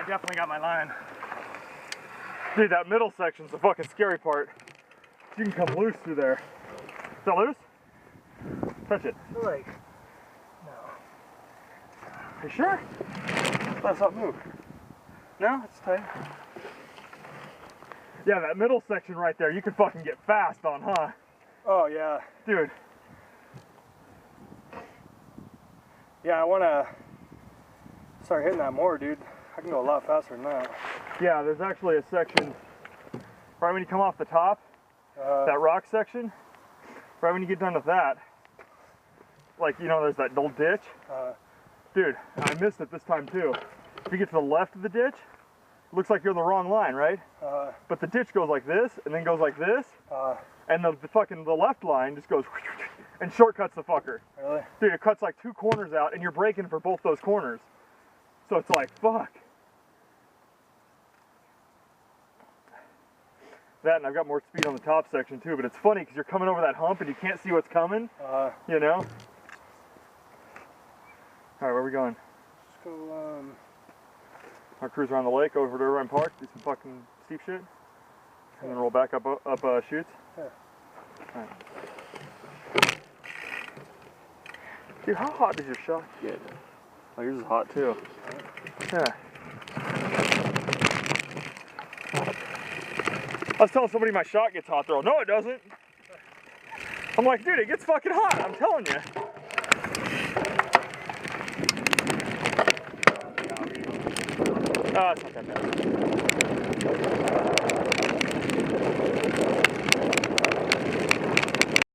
I definitely got my line. Dude, that middle section's the fucking scary part. You can come loose through there. Is that loose? Touch it. Like, no. Are you sure? Let's not move. No, it's tight. Yeah, that middle section right there, you can fucking get fast on, huh? Oh, yeah. Dude. Yeah, I want to start hitting that more, dude. I can go a lot faster than that. Yeah, there's actually a section right when you come off the top, that rock section, right when you get done with that, like, you know, there's that old ditch. Dude, I missed it this time too. If you get to the left of the ditch, it looks like you're in the wrong line, right? But the ditch goes like this, and then goes like this, and the left line just goes and shortcuts the fucker. Really? Dude, it cuts like 2 corners out, and you're braking for both those corners. So it's like, fuck. That, and I've got more speed on the top section too, but it's funny because you're coming over that hump and you can't see what's coming, you know? Alright, where are we going? Let's go, I'll cruise around the lake, over to Irvine Park, do some fucking steep shit, and then roll back up chutes. Yeah. Alright. Dude, how hot does your shot get? Oh, yours is hot too. Yeah. I was telling somebody my shot gets hot, though. No, it doesn't. I'm like, dude, it gets fucking hot. I'm telling you. Oh, it's not that bad.